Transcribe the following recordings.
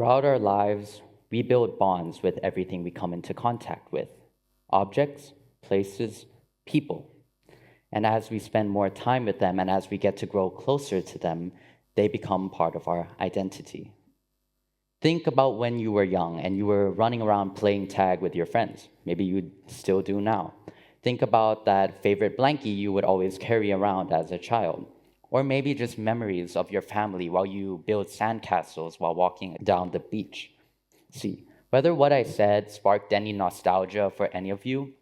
Throughout our lives, we build bonds with everything we come into contact with: objects, places, people. And as we spend more time with them and as we get to grow closer to them, they become part of our identity. Think about when you were young and you were running around playing tag with your friends. Maybe you still do now. Think about that favorite blankie you would always carry around as a child. Or maybe just memories of your family while you build sandcastles while walking down the beach. See, whether what I said sparked any nostalgia for any of you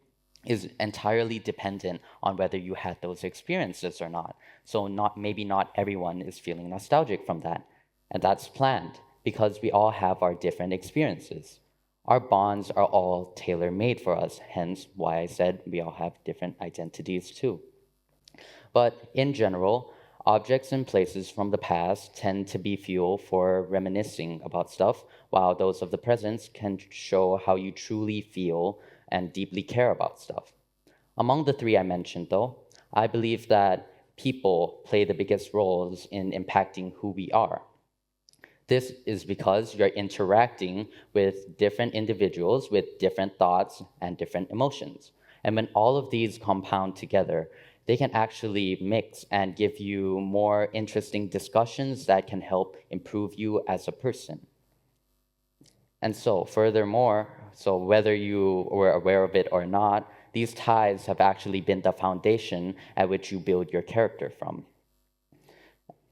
is entirely dependent on whether you had those experiences or not. So maybe not everyone is feeling nostalgic from that. And that's planned because we all have our different experiences. Our bonds are all tailor-made for us, hence why I said we all have different identities too. But in general, objects and places from the past tend to be fuel for reminiscing about stuff, while those of the present can show how you truly feel and deeply care about stuff. Among the three I mentioned, though, I believe that people play the biggest roles in impacting who we are. This is because you're interacting with different individuals with different thoughts and different emotions. And when all of these compound together, they can actually mix and give you more interesting discussions that can help improve you as a person. And so, furthermore, so whether you were aware of it or not, these ties have actually been the foundation at which you build your character from.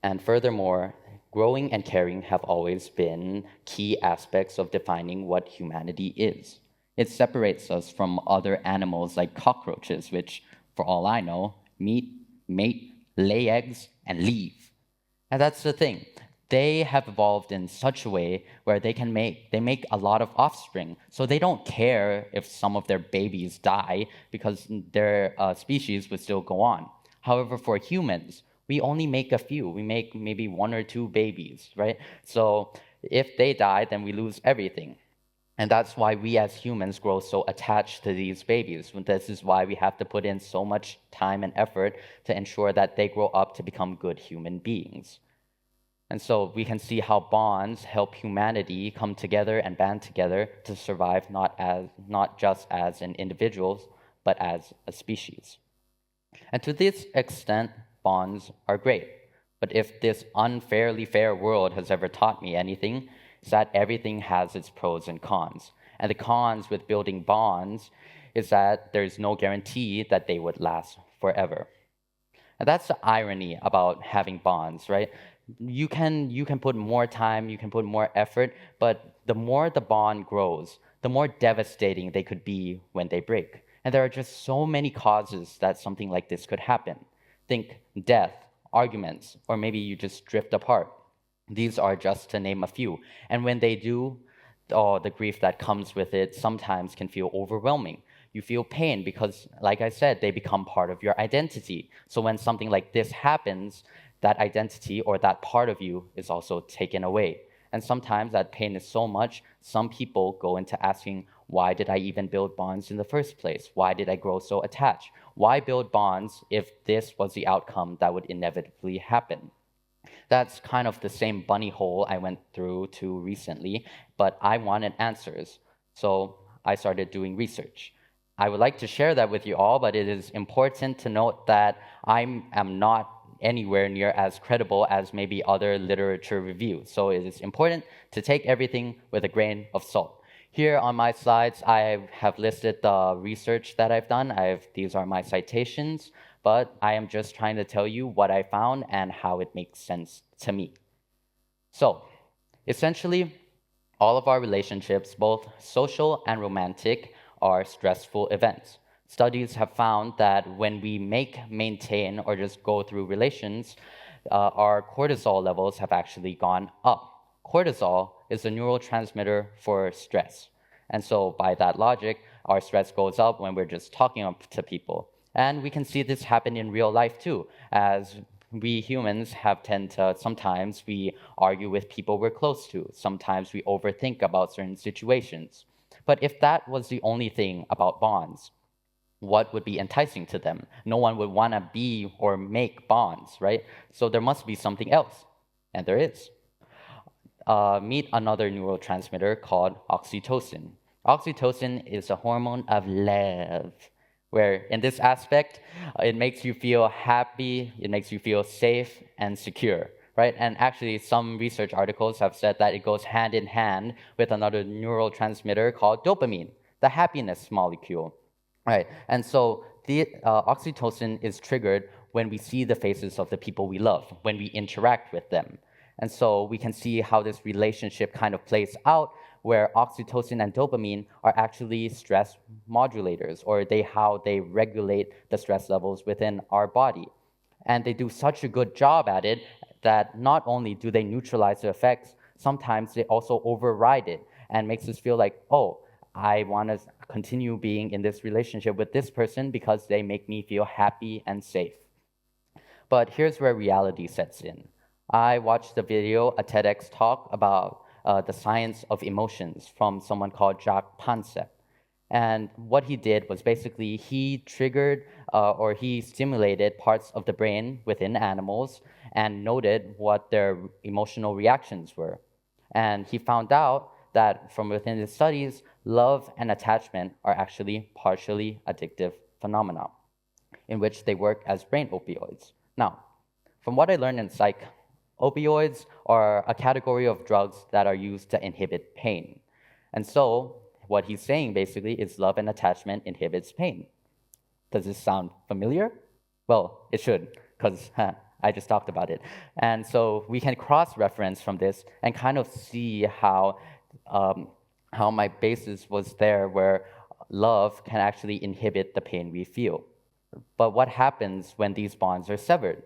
And furthermore, growing and caring have always been key aspects of defining what humanity is. It separates us from other animals like cockroaches, which, for all I know, meet, mate, lay eggs, and leave. And that's the thing. They have evolved in such a way where they make a lot of offspring. So they don't care if some of their babies die because their species would still go on. However, for humans, we only make a few. We make maybe one or two babies, right? So if they die, then we lose everything. And that's why we as humans grow so attached to these babies. This is why we have to put in so much time and effort to ensure that they grow up to become good human beings. And so we can see how bonds help humanity come together and band together to survive not just as an individual, but as a species. And to this extent, bonds are great. But if this unfairly fair world has ever taught me anything, it's that everything has its pros and cons. And the cons with building bonds is that there's no guarantee that they would last forever. And that's the irony about having bonds, right? You can put more time, you can put more effort, but the more the bond grows, the more devastating they could be when they break. And there are just so many causes that something like this could happen. Think death, arguments, or maybe you just drift apart. These are just to name a few. And when they do, the grief that comes with it sometimes can feel overwhelming. You feel pain because, like I said, they become part of your identity. So when something like this happens, that identity or that part of you is also taken away. And sometimes that pain is so much, some people go into asking, why did I even build bonds in the first place? Why did I grow so attached? Why build bonds if this was the outcome that would inevitably happen? That's kind of the same bunny hole I went through to recently, but I wanted answers. So I started doing research. I would like to share that with you all, but it is important to note that I am not anywhere near as credible as maybe other literature reviews. So it is important to take everything with a grain of salt. Here on my slides, I have listed the research that I've done. These are my citations, but I am just trying to tell you what I found and how it makes sense to me. So, essentially, all of our relationships, both social and romantic, are stressful events. Studies have found that when we maintain, or just go through relations, our cortisol levels have actually gone up. Cortisol is a neurotransmitter for stress. And so by that logic, our stress goes up when we're just talking to people. And we can see this happen in real life too, as we humans sometimes we argue with people we're close to. Sometimes we overthink about certain situations. But if that was the only thing about bonds, what would be enticing to them? No one would want to be or make bonds, right? So there must be something else, and there is. meet another neurotransmitter called oxytocin. Oxytocin is a hormone of love, where in this aspect, it makes you feel happy, it makes you feel safe and secure, right? And actually, some research articles have said that it goes hand in hand with another neurotransmitter called dopamine, the happiness molecule, right? And so the oxytocin is triggered when we see the faces of the people we love, when we interact with them. And so we can see how this relationship kind of plays out, where oxytocin and dopamine are actually stress modulators, or how they regulate the stress levels within our body. And they do such a good job at it that not only do they neutralize the effects, sometimes they also override it and makes us feel like, oh, I want to continue being in this relationship with this person because they make me feel happy and safe. But here's where reality sets in. I watched a video, a TEDx talk about the science of emotions from someone called Jacques Pansep. And what he did was basically he triggered or he stimulated parts of the brain within animals and noted what their emotional reactions were. And he found out that from within his studies, love and attachment are actually partially addictive phenomena in which they work as brain opioids. Now, from what I learned in psych, opioids are a category of drugs that are used to inhibit pain. And so, what he's saying basically is love and attachment inhibits pain. Does this sound familiar? Well, it should, because I just talked about it. And so we can cross-reference from this and kind of see how my basis was there, where love can actually inhibit the pain we feel. But what happens when these bonds are severed?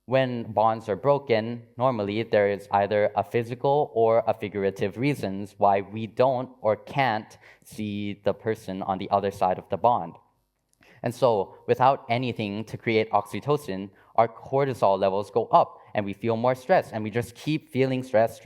When bonds are broken, normally there is either a physical or a figurative reasons why we don't or can't see the person on the other side of the bond. And so, without anything to create oxytocin, our cortisol levels go up and we feel more stress, and we just keep feeling stress,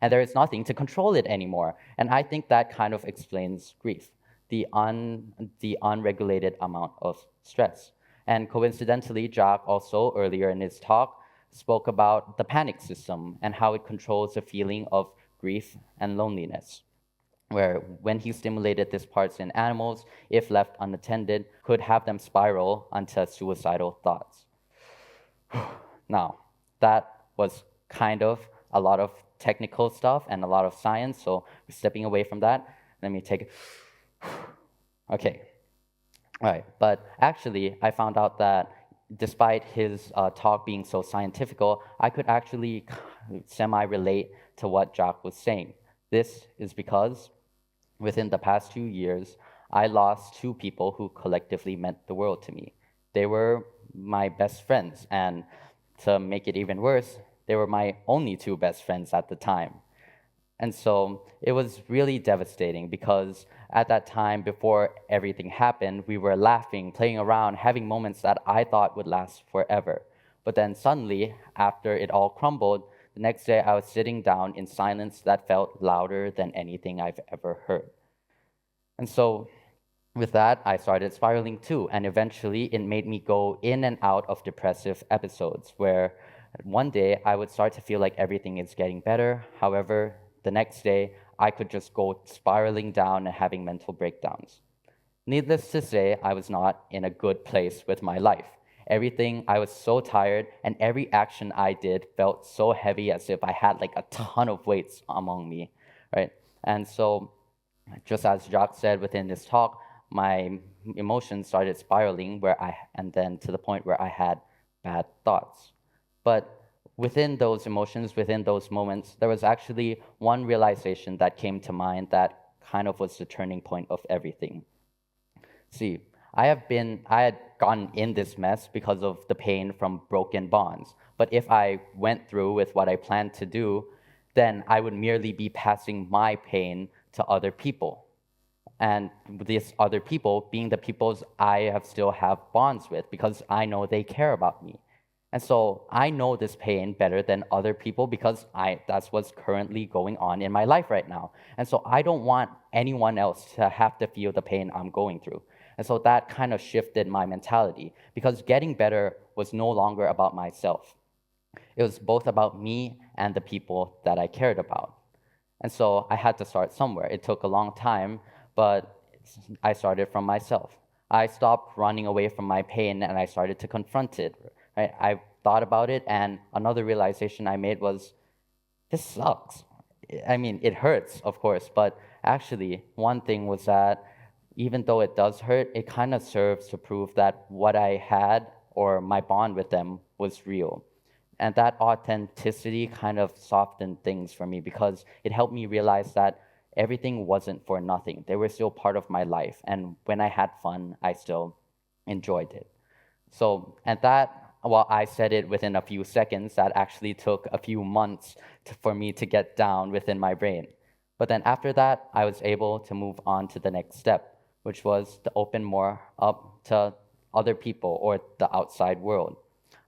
and there is nothing to control it anymore. And I think that kind of explains grief, the unregulated amount of stress. And coincidentally, Jacques also earlier in his talk spoke about the panic system and how it controls the feeling of grief and loneliness, where when he stimulated these parts in animals, if left unattended, could have them spiral onto suicidal thoughts. Now, that was kind of a lot of technical stuff and a lot of science, so stepping away from that, let me take it. Okay. All right, but actually, I found out that despite his talk being so scientific, I could actually semi-relate to what Jacques was saying. This is because within the past 2 years, I lost 2 people who collectively meant the world to me. They were my best friends, and to make it even worse, they were my only 2 best friends at the time. And so it was really devastating because at that time, before everything happened, we were laughing, playing around, having moments that I thought would last forever. But then suddenly, after it all crumbled, the next day I was sitting down in silence that felt louder than anything I've ever heard. And so with that, I started spiraling too, and eventually it made me go in and out of depressive episodes where one day I would start to feel like everything is getting better. However, the next day, I could just go spiraling down and having mental breakdowns. Needless to say, I was not in a good place with my life. I was so tired, and every action I did felt so heavy, as if I had like a ton of weights among me, right? And so, just as Jacques said within this talk, my emotions started spiraling and then to the point where I had bad thoughts. But within those emotions, within those moments, there was actually one realization that came to mind that kind of was the turning point of everything. See, I had gotten in this mess because of the pain from broken bonds. But if I went through with what I planned to do, then I would merely be passing my pain to other people. And these other people being the peoples I still have bonds with because I know they care about me. And so I know this pain better than other people because that's what's currently going on in my life right now. And so I don't want anyone else to have to feel the pain I'm going through. And so that kind of shifted my mentality because getting better was no longer about myself. It was both about me and the people that I cared about. And so I had to start somewhere. It took a long time, but I started from myself. I stopped running away from my pain and I started to confront it. Right? I thought about it, and another realization I made was, this sucks. I mean, it hurts, of course, but actually, one thing was that even though it does hurt, it kind of serves to prove that what I had or my bond with them was real. And that authenticity kind of softened things for me because it helped me realize that everything wasn't for nothing. They were still part of my life. And when I had fun, I still enjoyed it. So, and that, well, I said it within a few seconds. That actually took a few months for me to get down within my brain. But then after that, I was able to move on to the next step, which was to open more up to other people or the outside world.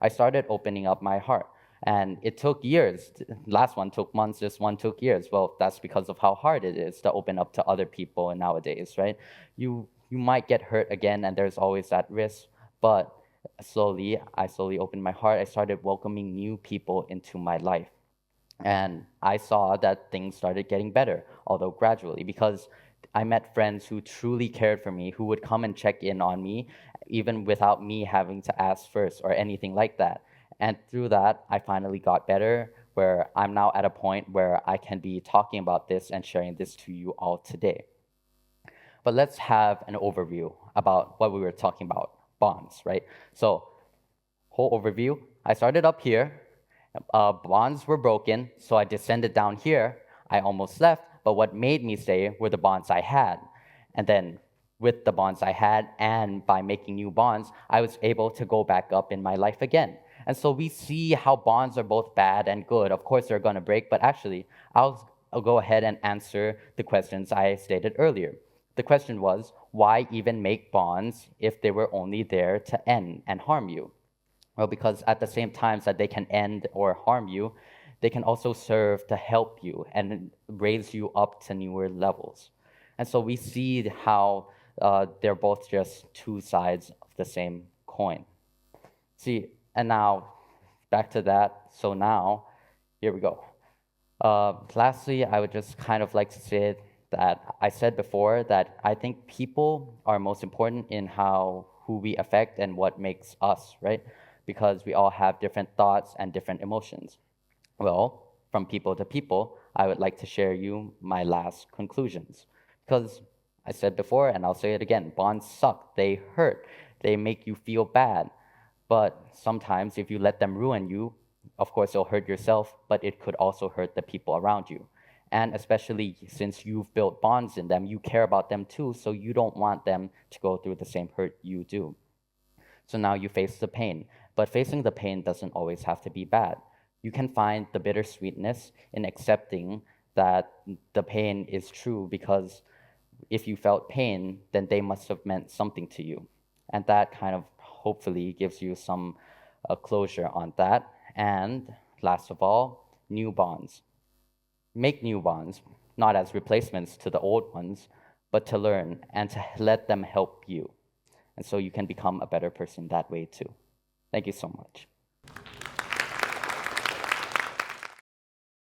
I started opening up my heart, and it took years. Last one took months, this one took years. Well, that's because of how hard it is to open up to other people nowadays, right? You might get hurt again, and there's always that risk, but I slowly opened my heart. I started welcoming new people into my life. And I saw that things started getting better, although gradually, because I met friends who truly cared for me, who would come and check in on me, even without me having to ask first or anything like that. And through that, I finally got better, where I'm now at a point where I can be talking about this and sharing this to you all today. But let's have an overview about what we were talking about, bonds, right? So, whole overview, I started up here. Bonds were broken, so I descended down here. I almost left, but what made me stay were the bonds I had. And then with the bonds I had and by making new bonds, I was able to go back up in my life again. And so we see how bonds are both bad and good. Of course, they're going to break, but actually, I'll go ahead and answer the questions I stated earlier. The question was, why even make bonds if they were only there to end and harm you? Well, because at the same time that they can end or harm you, they can also serve to help you and raise you up to newer levels. And so we see how they're both just two sides of the same coin. See, and now back to that. So now, here we go. Lastly, I would just kind of like to say that I said before that I think people are most important in who we affect and what makes us, right? Because we all have different thoughts and different emotions. Well, from people to people, I would like to share you my last conclusions. Because I said before, and I'll say it again, bonds suck, they hurt, they make you feel bad. But sometimes if you let them ruin you, of course it'll hurt yourself, but it could also hurt the people around you. And especially since you've built bonds in them, you care about them too, so you don't want them to go through the same hurt you do. So now you face the pain. But facing the pain doesn't always have to be bad. You can find the bittersweetness in accepting that the pain is true, because if you felt pain, then they must have meant something to you. And that kind of hopefully gives you some closure on that. And last of all, new bonds. Make new bonds, not as replacements to the old ones, but to learn and to let them help you. And so you can become a better person that way too. Thank you so much.